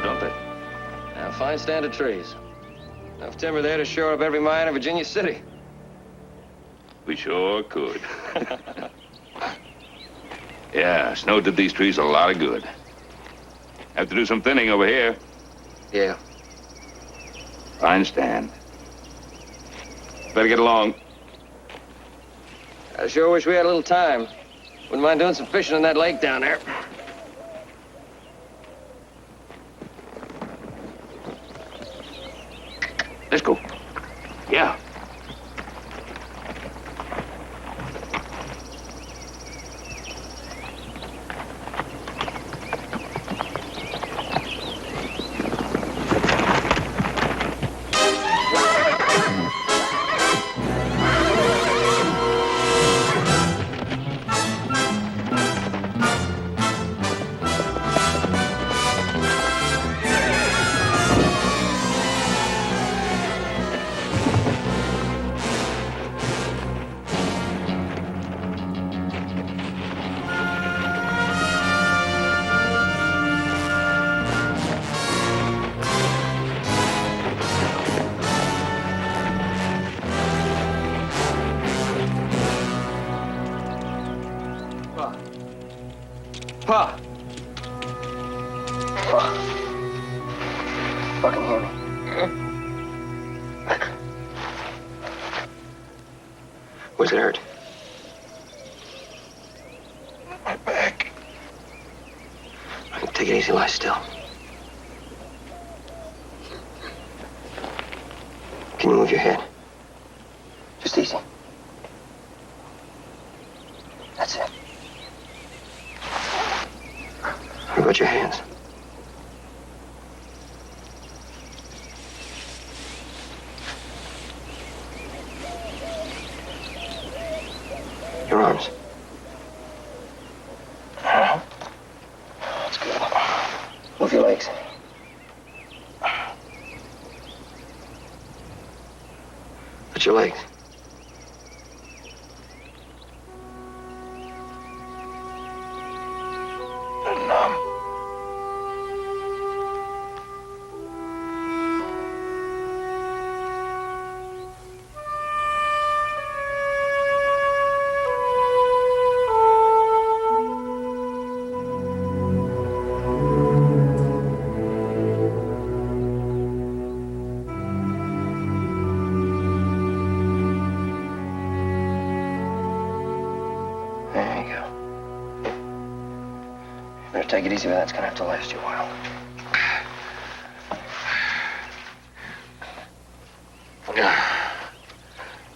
good, don't they? A fine stand of trees. Enough timber there to shore up every mine in Virginia City. We sure could. Yeah, snow did these trees a lot of good. Have to do some thinning over here. Yeah. Fine stand. Better get along. I sure wish we had a little time. Wouldn't mind doing some fishing in that lake down there. Let's go. Yeah. Pa! Pa. Fucking hear me. Where's it hurt? My back. Take it easy, lie still. Can you move your head? Just easy. That's it. What about your hands? Your arms. That's good. Move your legs. Put your legs. They're numb. There you go. Better take it easy with that. It's gonna have to last you a while.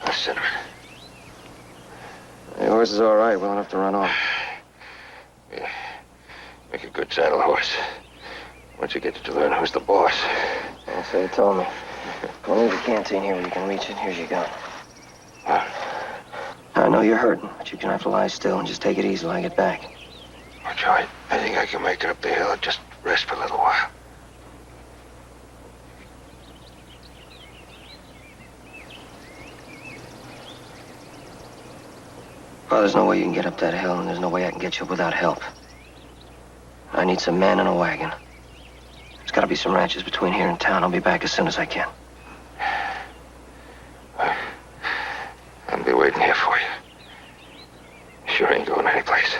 That's cinnamon. The horse is all right. Well enough to run off. Yeah. Make a good saddle horse. Once you get to learn who's the boss. That's what he told me. Well, leave the canteen here where you can reach it. Here's your gun. Huh? I know you're hurting, but you're gonna have to lie still and just take it easy till I get back. Well, Joey, I think I can make it up the hill and just rest for a little while. Well, there's no way you can get up that hill, and there's no way I can get you up without help. I need some men and a wagon. There's gotta be some ranches between here and town. I'll be back as soon as I can. I'll be waiting here for you. Sure ain't going anyplace.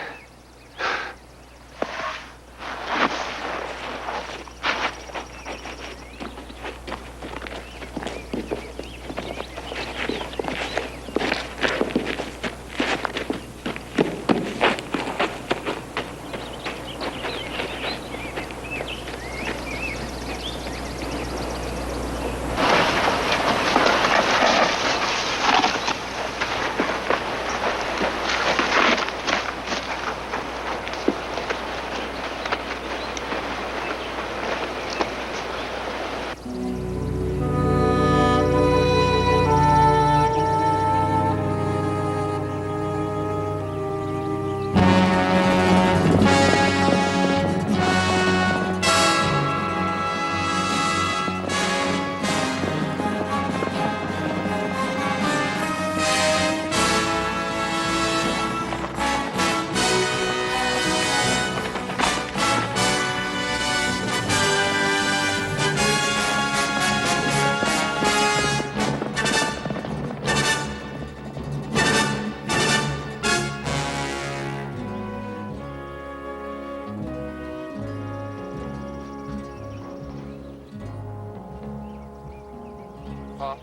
Pa?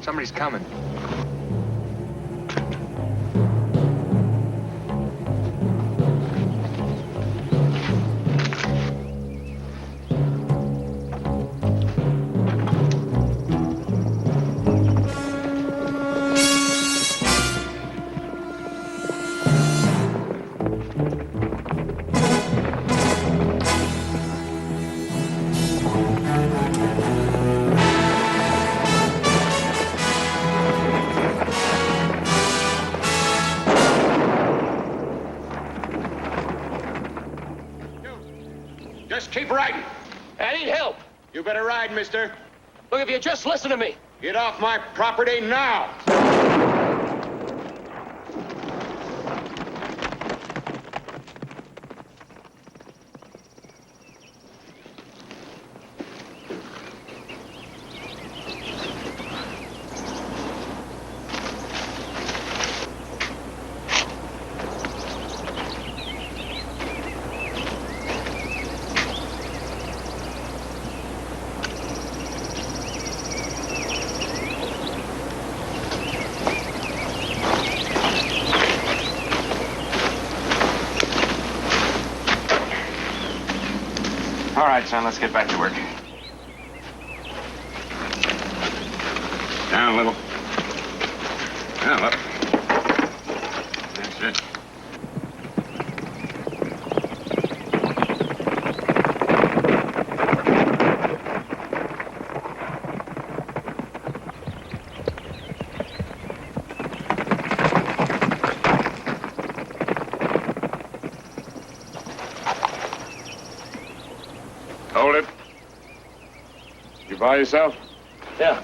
Somebody's coming. Just keep riding. I need help. You better ride, mister. Look, if you just listen to me. Get off my property now. All right, son, let's get back to work. Down a little. Down, up. That's it. Hold it. You by yourself? Yeah,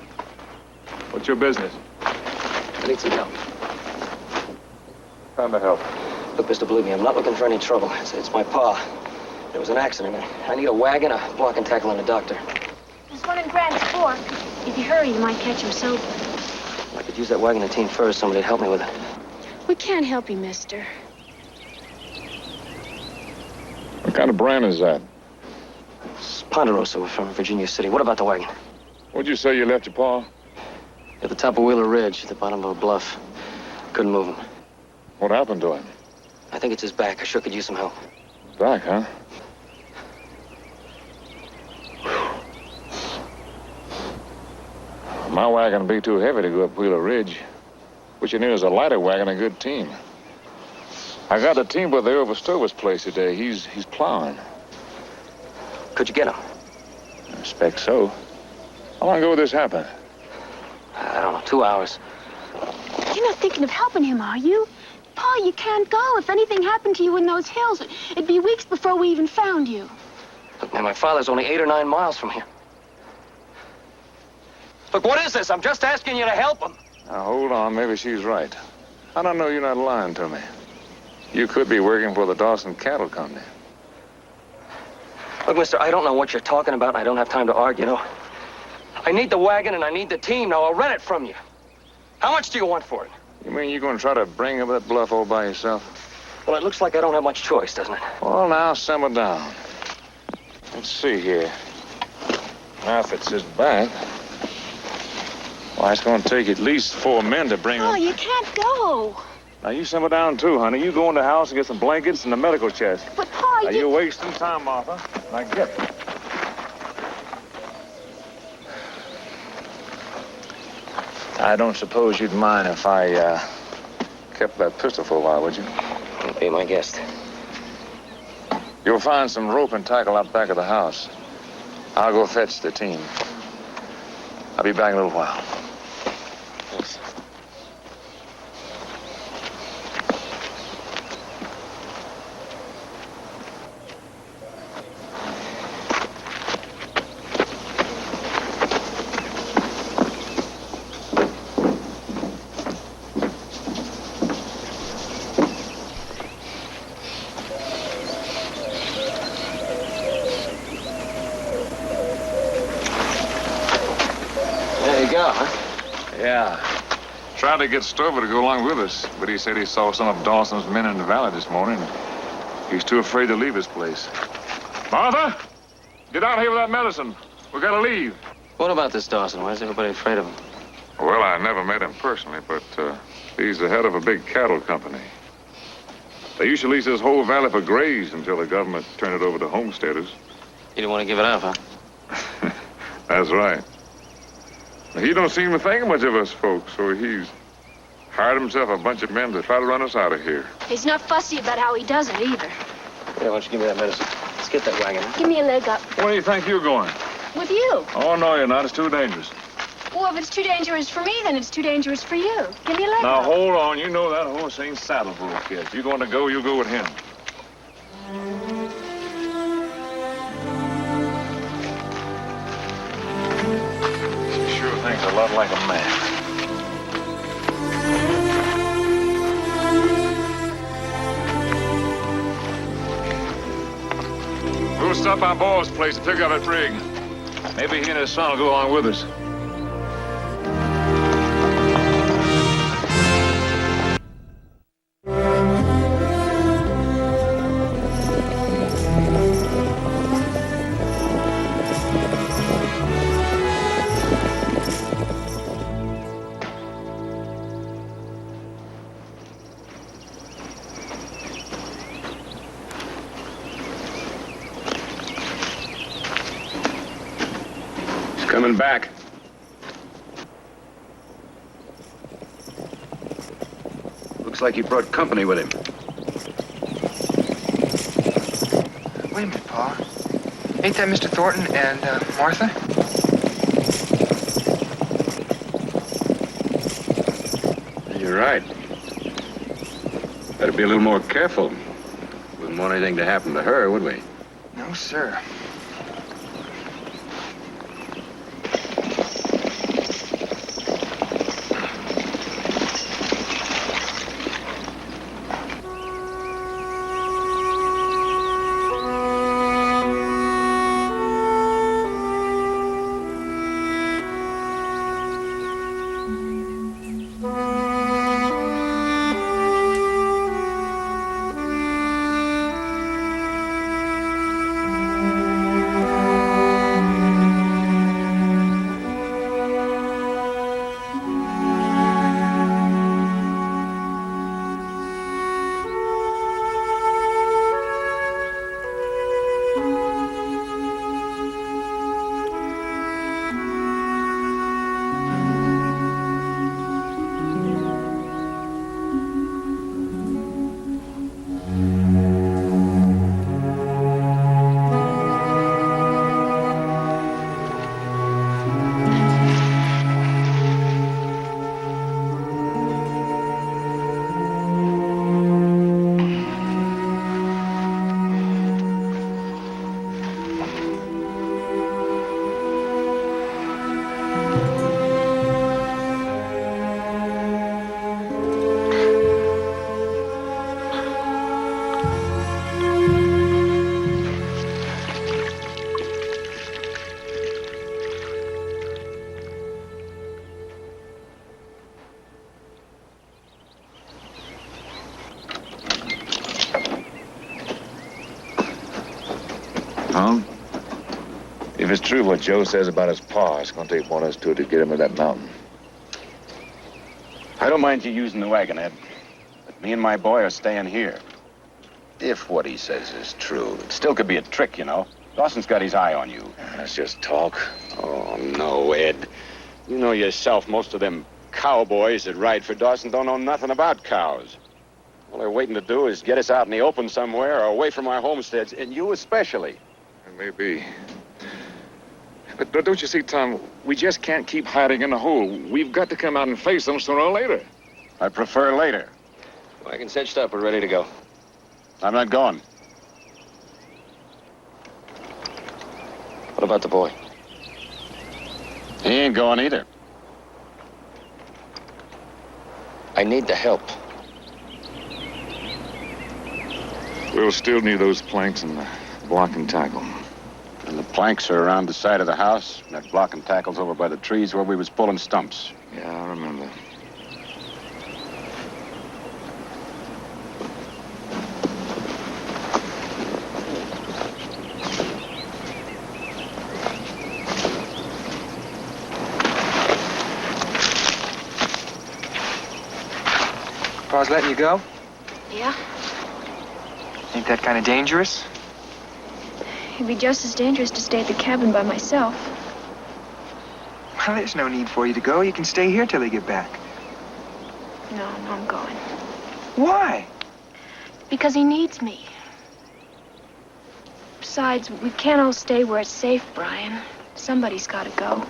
What's your business? I need some help. Time to help. Look, mister, believe me, I'm not looking for any trouble. It's my pa. There was an accident. I need a wagon, a block and tackle, and a doctor. There's one in Grant's Fork. If you hurry, you might catch him sober. I could use that wagon and team first. Somebody to help me with it. We can't help you, mister. What kind of brand is that? It's Ponderosa from Virginia City. What about the wagon? What'd you say you left your paw? At the top of Wheeler Ridge, at the bottom of a bluff. Couldn't move him. What happened to him? I think it's his back. I sure could use some help. Back, huh? My wagon would be too heavy to go up Wheeler Ridge. What you need is a lighter wagon and a good team. I got the team by the over Stover's place today. He's plowing. Could you get him? I expect so. How long ago did this happen? I don't know, 2 hours. You're not thinking of helping him, are you? Pa, you can't go. If anything happened to you in those hills, it'd be weeks before we even found you. Look, man, my father's only 8 or 9 miles from here. Look, what is this? I'm just asking you to help him. Now, hold on. Maybe she's right. I don't know you're not lying to me. You could be working for the Dawson Cattle Company. Look, mister, I don't know what you're talking about, and I don't have time to argue, no. I need the wagon, and I need the team. Now, I'll rent it from you. How much do you want for it? You mean you're going to try to bring up that bluff all by yourself? Well, it looks like I don't have much choice, doesn't it? Well, now, simmer down. Let's see here. Now, if it's his back... Why, it's going to take at least 4 men to bring Oh, him. you can't go. Now, you simmer down, too, honey. You go in the house and get some blankets and a medical chest. But, Pa, Now, you're wasting time, Martha. Now, get it. I don't suppose you'd mind if I, kept that pistol for a while, would you? You'll be my guest. You'll find some rope and tackle out back of the house. I'll go fetch the team. I'll be back in a little while. Thanks. Yeah. Tried to get Stover to go along with us, but he said he saw some of Dawson's men in the valley this morning. He's too afraid to leave his place. Martha! Get out here with that medicine. We gotta leave. What about this Dawson? Why is everybody afraid of him? Well, I never met him personally, but he's the head of a big cattle company. They used to lease this whole valley for graze until the government turned it over to homesteaders. You didn't want to give it up, huh? That's right. He don't seem to think much of us folks, so he's hired himself a bunch of men to try to run us out of here. He's not fussy about how he does it either. Yeah, why don't you give me that medicine? Let's get that wagon. Give me a leg up. Where do you think you're going? With you. Oh, no, you're not. It's too dangerous. Well, if it's too dangerous for me, then it's too dangerous for you. Give me a leg Now, up. hold on. You know that horse ain't saddle-proof, kid. If you're going to go, you go with him. He sure thinks a lot like a man. We'll stop by Ball's place to pick up that rig. Maybe he and his son will go along with us. Coming back. Looks like he brought company with him. Wait a minute, Pa. Ain't that Mr. Thornton and Martha? You're right. Better be a little more careful. Wouldn't want anything to happen to her, would we? No, sir. Tom, if it's true what Joe says about his pa, it's going to take one of us two to get him to that mountain. I don't mind you using the wagon, Ed. But me and my boy are staying here. If what he says is true, it still could be a trick, you know. Dawson's got his eye on you. That's just talk. Oh, no, Ed. You know yourself, most of them cowboys that ride for Dawson don't know nothing about cows. All they're waiting to do is get us out in the open somewhere or away from our homesteads, and you especially. It may be. But don't you see, Tom, we just can't keep hiding in a hole. We've got to come out and face them sooner or later. I prefer later. Wagon's hitched up. We're ready to go. I'm not going. What about the boy? He ain't going either. I need the help. We'll still need those planks and the block and tackle. And the planks are around the side of the house. And that block and tackle's over by the trees where we was pulling stumps. Yeah, I remember. Pa's letting you go? Yeah? Ain't that kind of dangerous? It'd be just as dangerous to stay at the cabin by myself. Well, there's no need for you to go. You can stay here till they get back. No, I'm going. Why? Because he needs me. Besides, we can't all stay where it's safe, Brian. Somebody's got to go.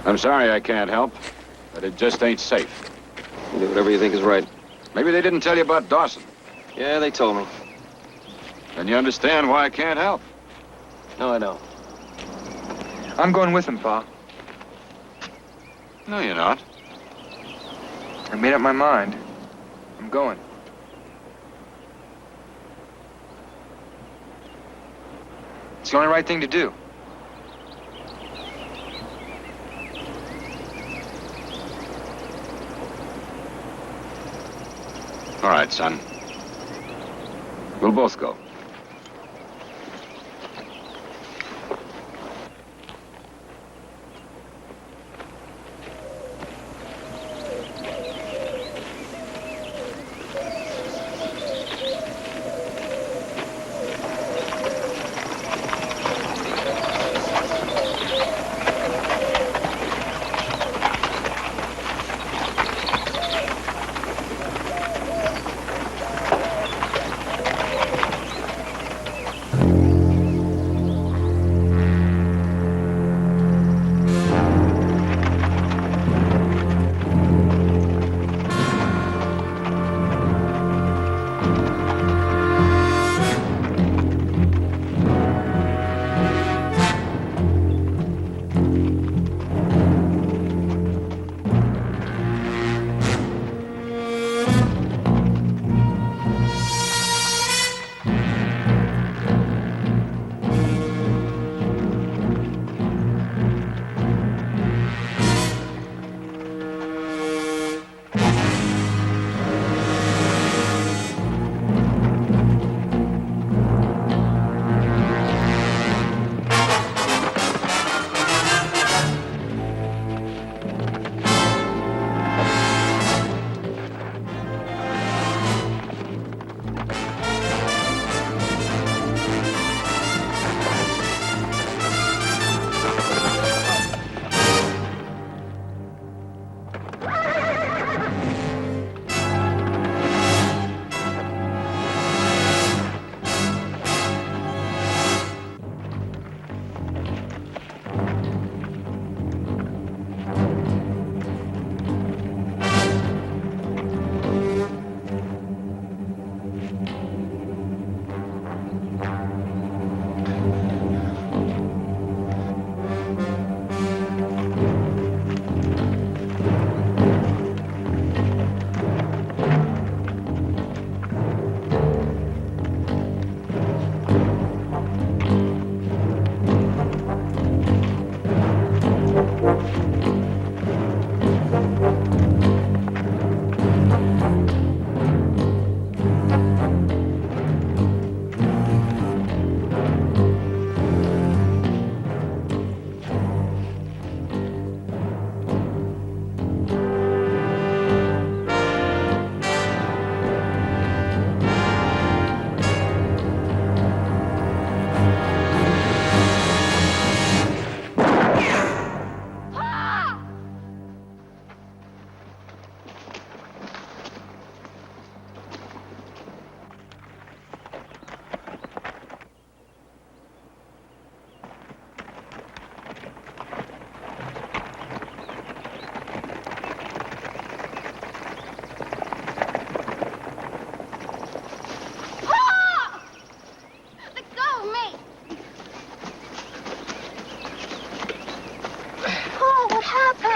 I'm sorry I can't help, but it just ain't safe. You do whatever you think is right. Maybe they didn't tell you about Dawson. Yeah, they told me. Then you understand why I can't help. No, I don't. I'm going with him, Pa. No, you're not. I made up my mind. I'm going. It's the only right thing to do. All right, son. We'll both go.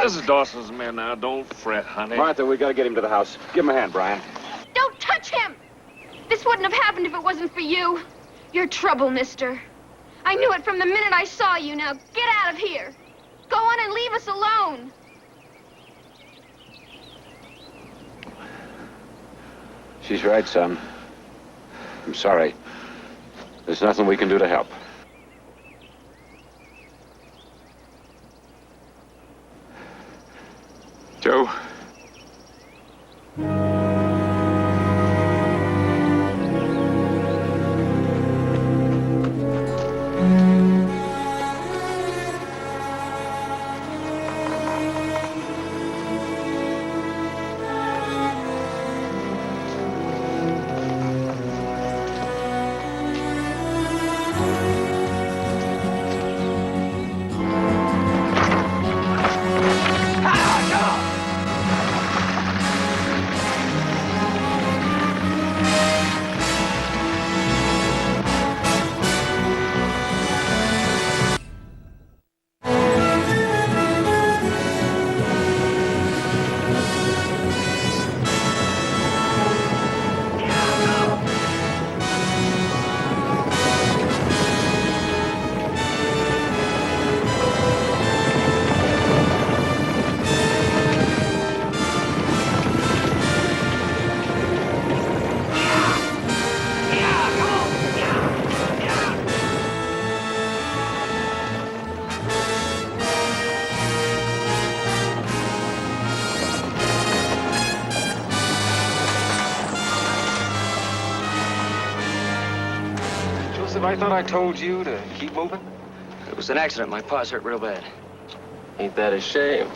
This is Dawson's man now. Don't fret, honey. Martha, we gotta get him to the house. Give him a hand, Brian. Don't touch him! This wouldn't have happened if it wasn't for you. You're trouble, mister. I knew it from the minute I saw you. Now, get out of here. Go on and leave us alone. She's right, son. I'm sorry. There's nothing we can do to help. Joe? I thought I told you to keep moving. It was an accident. My pa's hurt real bad. Ain't that a shame?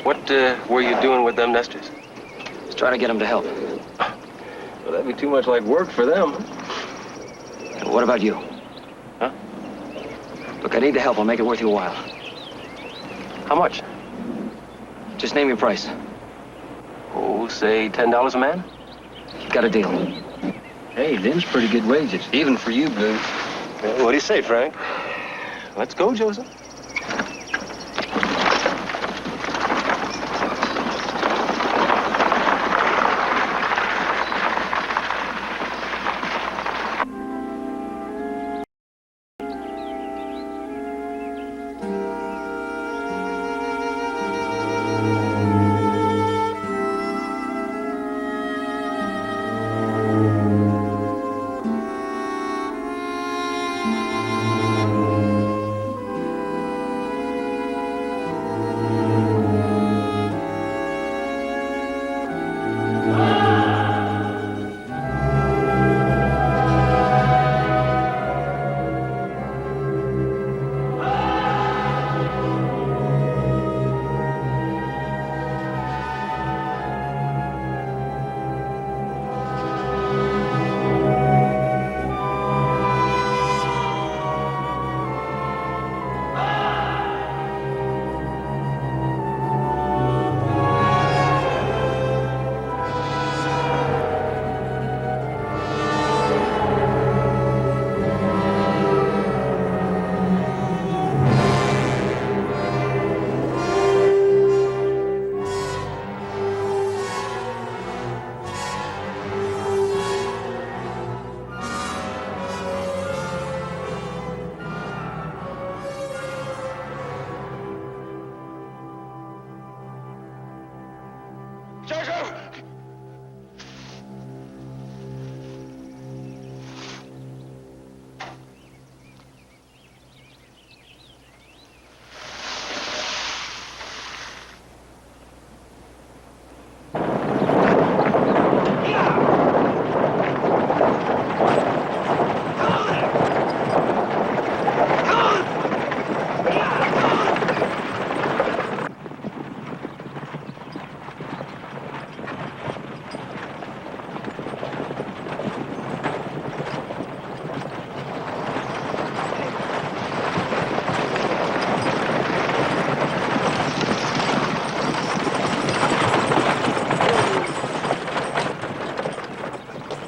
What were you doing with them nesters? Just trying to get them to help. Well, that'd be too much like work for them. Well, what about you? Huh? Look, I need the help. I'll make it worth your while. How much? Just name your price. Oh, say $10 a man? You got a deal. Hey, them's pretty good wages, even for you, Blue. What do you say, Frank? Let's go, Joseph.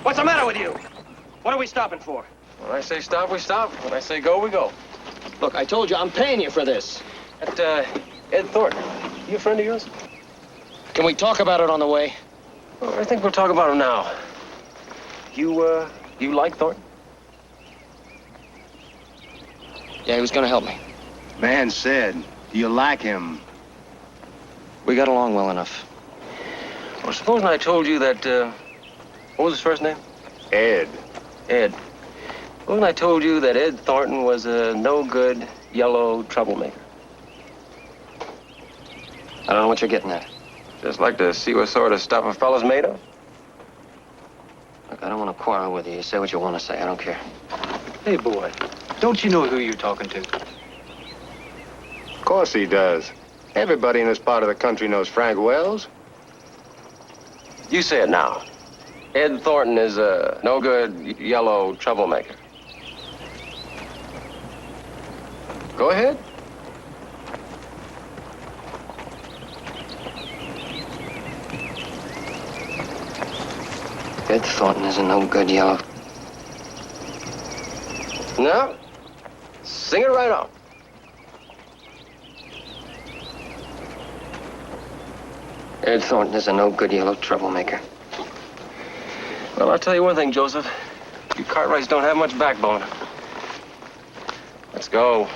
What's the matter with you? What are we stopping for? When I say stop, we stop. When I say go, we go. Look, I told you I'm paying you for this. That, Ed Thornton, you a friend of yours? Can we talk about it on the way? Well, I think we'll talk about him now. You like Thornton? Yeah, he was gonna help me. Man said, do you like him? We got along well enough. Well, supposing I told you that, what was his first name? Ed. Ed. Supposing I told you that Ed Thornton was a no-good, yellow troublemaker. I don't know what you're getting at. Just like to see what sort of stuff a fella's made of. Look, I don't want to quarrel with you. You say what you want to say. I don't care. Hey, boy, don't you know who you're talking to? Of course he does. Everybody in this part of the country knows Frank Wells. You say it now. Ed Thornton is a no-good, yellow troublemaker. Go ahead. Ed Thornton is a no-good yellow. No? Sing it right on. Ed Thornton is a no-good yellow troublemaker. Well, I'll tell you one thing, Joseph. You Cartwrights don't have much backbone. Let's go.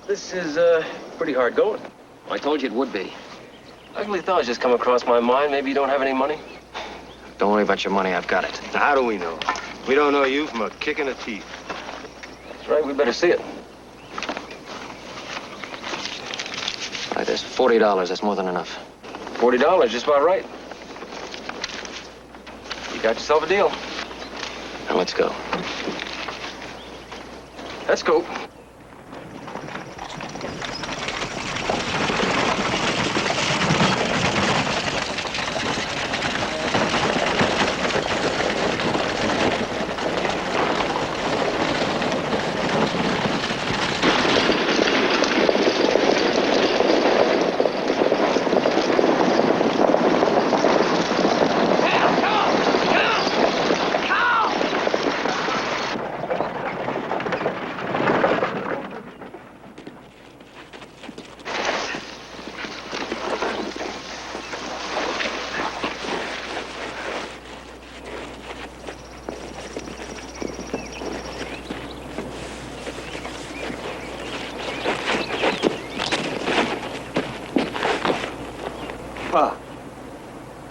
This is, pretty hard going. I told you it would be. Ugly thoughts just come across my mind. Maybe you don't have any money? Don't worry about your money. I've got it. How do we know? We don't know you from a kick in the teeth. That's right. We better see it. All right, there's $40. That's more than enough. $40, just about right. You got yourself a deal. Now, let's go. Let's go.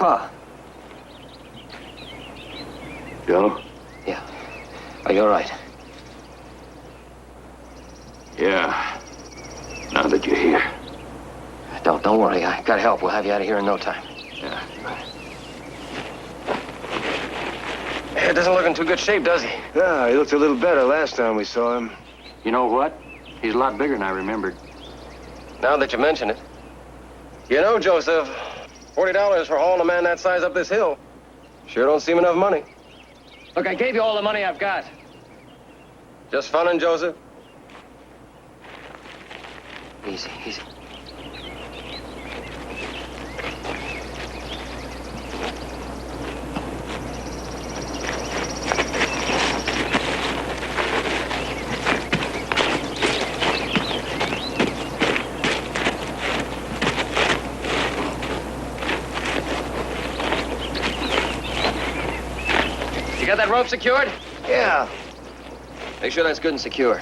Pa. Joe? Yeah. Are you all right? Yeah. Now that you're here. Don't worry. I got help. We'll have you out of here in no time. Yeah. Ed doesn't look in too good shape, does he? Yeah, he looked a little better last time we saw him. You know what? He's a lot bigger than I remembered. Now that you mention it. You know, Joseph, $40 for hauling a man that size up this hill sure don't seem enough money. Look, I gave you all the money I've got. Just funnin', Joseph? Easy, easy. You got that rope secured? Yeah. Make sure that's good and secure.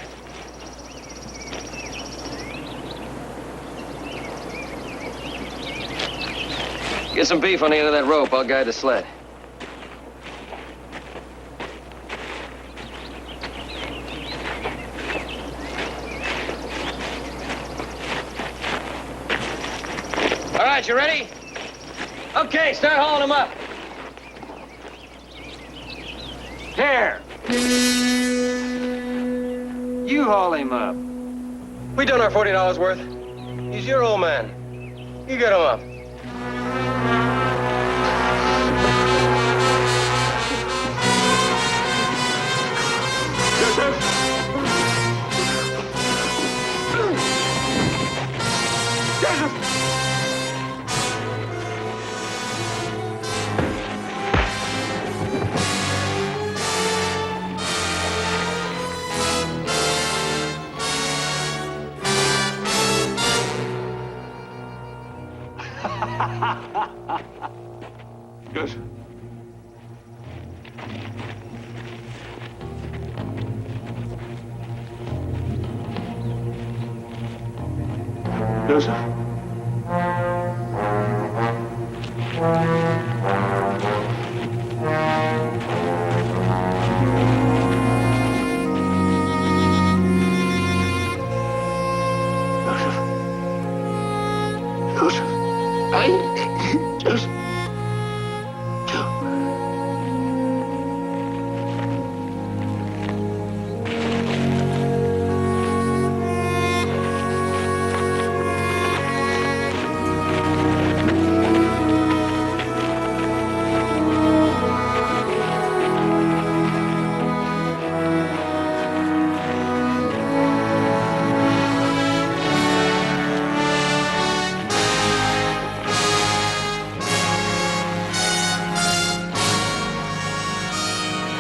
Get some beef on the end of that rope. I'll guide the sled. All right, you ready? Okay, start hauling them up. Here. You haul him up. We done our $40 worth. He's your old man. You get him up. Good. Joseph?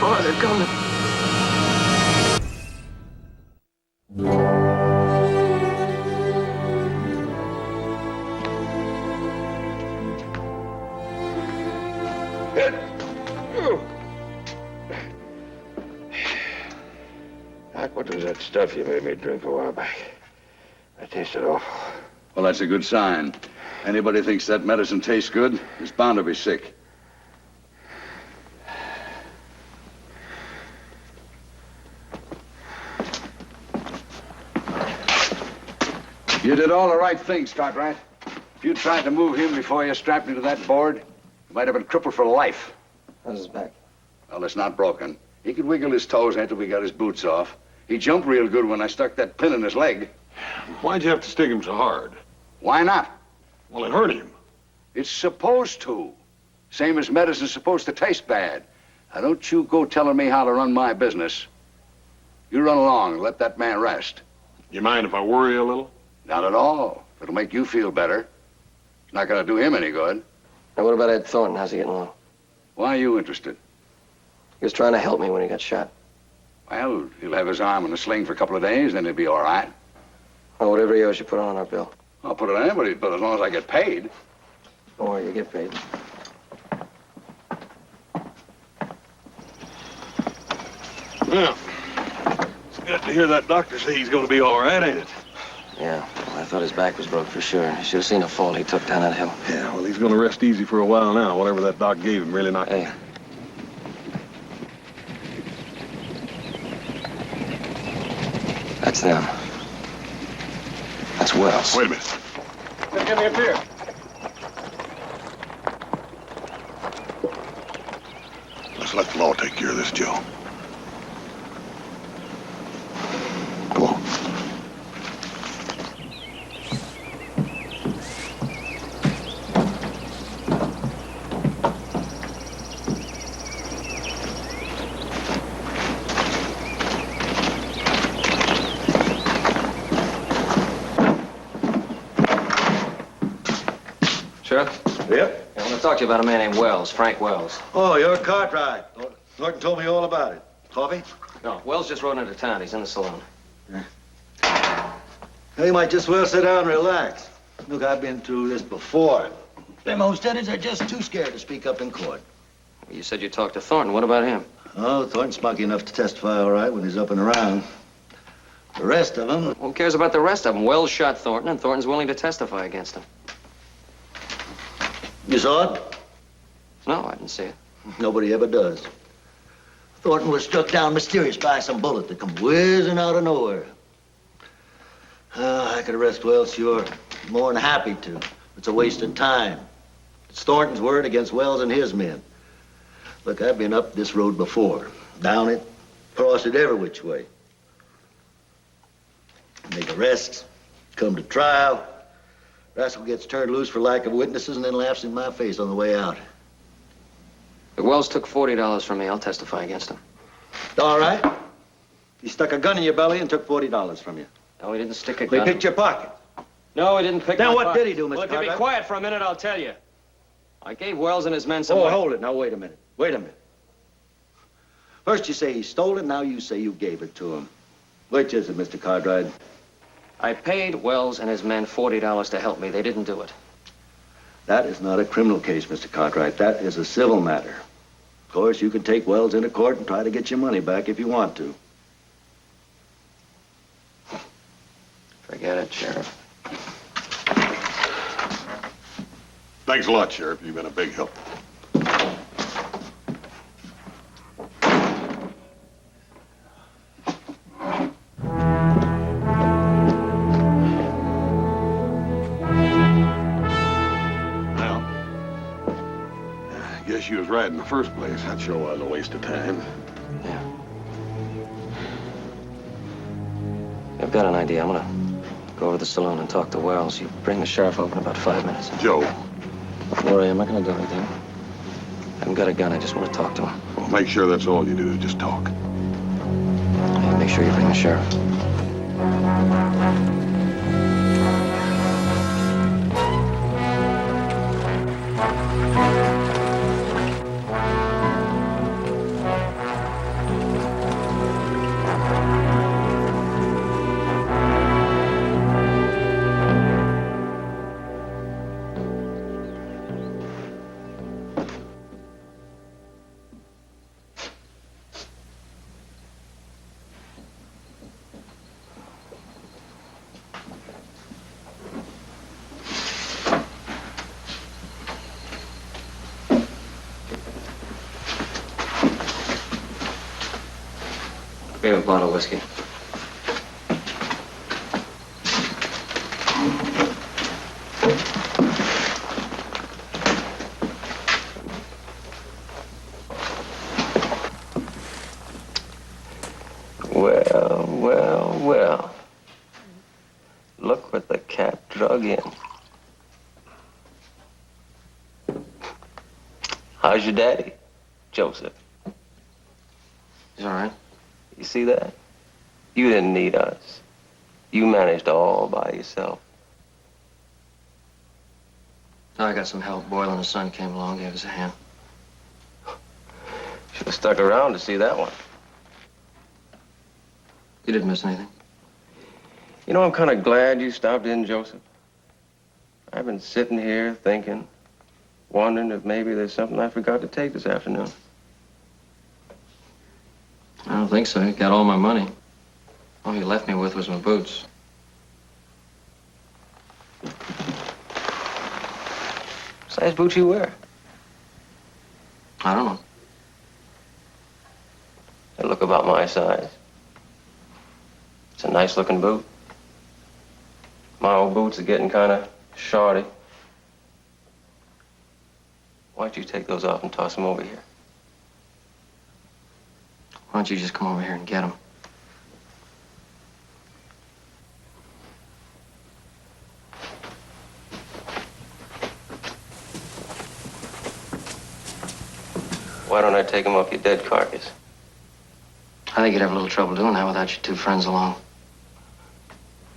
Oh, they're coming. Doc, what was that stuff you made me drink a while back? I tasted awful. Well, that's a good sign. Anybody thinks that medicine tastes good is bound to be sick. You did all the right things, Cartwright. If you'd tried to move him before you strapped him to that board, he might have been crippled for life. How's his back? Well, it's not broken. He could wiggle his toes after we got his boots off. He jumped real good when I stuck that pin in his leg. Why'd you have to stick him so hard? Why not? Well, it hurt him. It's supposed to. Same as medicine's supposed to taste bad. Now, don't you go telling me how to run my business. You run along and let that man rest. You mind if I worry a little? Not at all. It'll make you feel better. It's not going to do him any good. Now, what about Ed Thornton? How's he getting along? Why are you interested? He was trying to help me when he got shot. Well, he'll have his arm in a sling for a couple of days, then he'll be all right. Well, whatever he owes, you put it on our bill. I'll put it on anybody's bill as long as I get paid. Don't worry, you get paid. Well, it's good to hear that doctor say he's going to be all right, ain't it? Yeah, well, I thought his back was broke for sure. You should have seen the fall he took down that hill. Yeah, well, he's going to rest easy for a while now. Whatever that doc gave him really knocked him. Hey. That's them. That's Wells. Wait a minute. Get me up here. Let's let the law take care of this, Joe. Come on. Sheriff? Yep. I want to talk to you about a man named Wells, Frank Wells. Oh, you're Cartwright. Thornton told me all about it. Coffee? No, Wells just rode into town. He's in the saloon. Well, you might just well sit down and relax. Look, I've been through this before. Them Homesteaders are just too scared to speak up in court. You said you talked to Thornton. What about him? Oh, Thornton's spunky enough to testify all right when he's up and around. The rest of them... Who cares about the rest of them? Wells shot Thornton, and Thornton's willing to testify against him. You saw it? No, I didn't see it. Nobody ever does. Thornton was struck down mysterious by some bullet that come whizzing out of nowhere. Oh, I could arrest Wells, sure. More than happy to. It's a waste of time. It's Thornton's word against Wells and his men. Look, I've been up this road before. Down it, crossed it every which way. Make arrests, come to trial. Rascal gets turned loose for lack of witnesses and then laughs in my face on the way out. If Wells took $40 from me, I'll testify against him. All right. He stuck a gun in your belly and took $40 from you. No, he didn't stick a They gun. picked your pocket. No, he didn't pick Then my what pocket. did he do, Mr. Well, if you be Cartwright? quiet for a minute, I'll tell you. I gave Wells and his men some Oh, money. hold it. Now, wait a minute. Wait a minute. First you say he stole it, now you say you gave it to him. Which is it, Mr. Cartwright? I paid Wells and his men $40 to help me. They didn't do it. That is not a criminal case, Mr. Cartwright. That is a civil matter. Of course, you can take Wells into court and try to get your money back if you want to. Forget it, Sheriff. Thanks a lot, Sheriff. You've been a big help. Well, I guess you was right in the first place. That sure was a waste of time. Yeah. I've got an idea. I'm gonna go over to the saloon and talk to Wells. You bring the sheriff over in about 5 minutes. Joe. Don't worry, I'm not gonna do anything. I haven't got a gun. I just want to talk to him. Well, make sure that's all you do, just talk. Hey, make sure you bring the sheriff. We have a bottle of whiskey. Well, well, well. Look what the cat drug in. How's your daddy, Joseph? He's all right. You see that? You didn't need us. You managed all by yourself. I got some help. Boyle and his son came along, gave us a hand. Should have stuck around to see that one. You didn't miss anything. You know, I'm kind of glad you stopped in, Joseph. I've been sitting here thinking, wondering if maybe there's something I forgot to take this afternoon. I don't think so. He got all my money. All he left me with was my boots. What size boots you wear? I don't know. They look about my size. It's a nice looking boot. My old boots are getting kind of shoddy. Why don't you take those off and toss them over here? Why don't you just come over here and get them? Why don't I take them off your dead carcass? I think you'd have a little trouble doing that without your two friends along.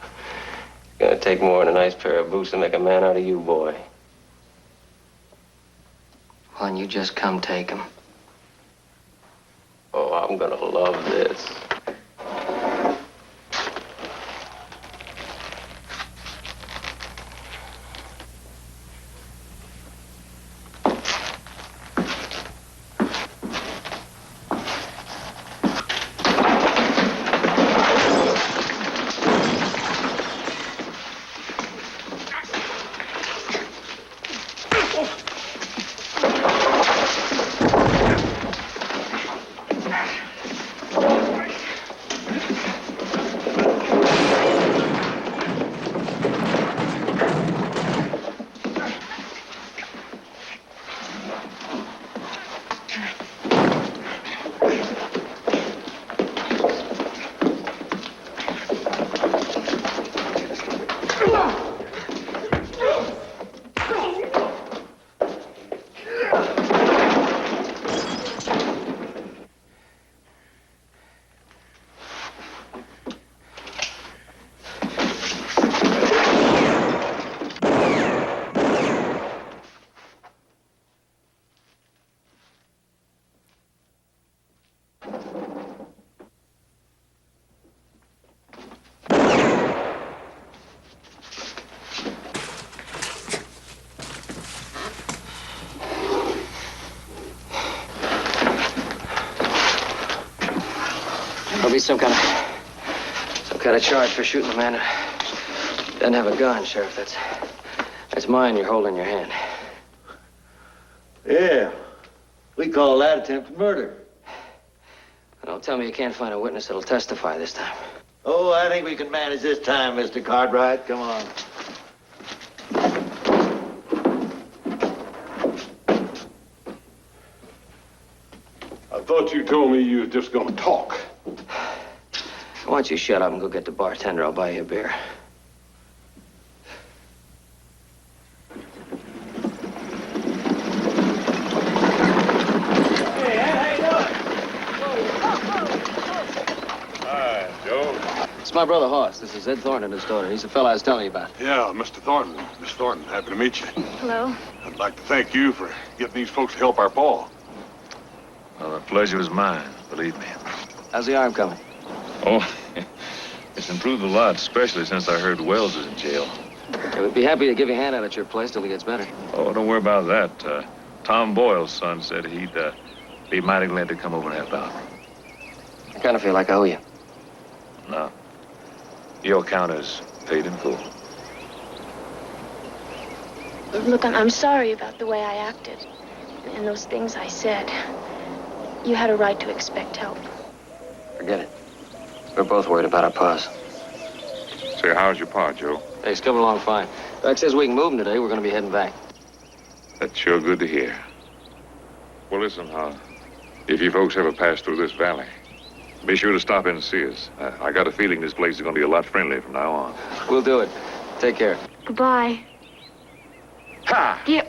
It's gonna take more than a nice pair of boots to make a man out of you, boy. Well, then you just come take them. Oh, I'm gonna love this. be some kind of charge for shooting a man that doesn't have a gun, Sheriff. That's mine you're holding in your hand. Yeah. We call that attempted murder. Don't tell me you can't find a witness that'll testify this time. Oh, I think we can manage this time, Mr. Cartwright. Come on. I thought you told me you were just gonna talk. Why don't you shut up and go get the bartender? I'll buy you a beer. It's my brother Hoss. This is Ed Thornton and his daughter. He's the fella I was telling you about. Yeah, Mr. Thornton. Miss Thornton, happy to meet you. Hello. I'd like to thank you for getting these folks to help our Paul. Well, the pleasure is mine, believe me. How's the arm coming? Oh, it's improved a lot, especially since I heard Wells is in jail. We'd be happy to give you a hand out at your place till he gets better. Oh, don't worry about that. Tom Boyle's son said he'd be mighty glad to come over and help out. I kind of feel like I owe you. No. Your account is paid in full. Look, I'm sorry about the way I acted and those things I said. You had a right to expect help. Forget it. We're both worried about our paws. Say, how's your pa, Joe? Hey, he's coming along fine. Doc says we can move him today. We're going to be heading back. That's sure good to hear. Well, listen, if you folks ever pass through this valley, be sure to stop in and see us. I got a feeling this place is going to be a lot friendlier from now on. We'll do it. Take care. Goodbye. Ha! Yeah.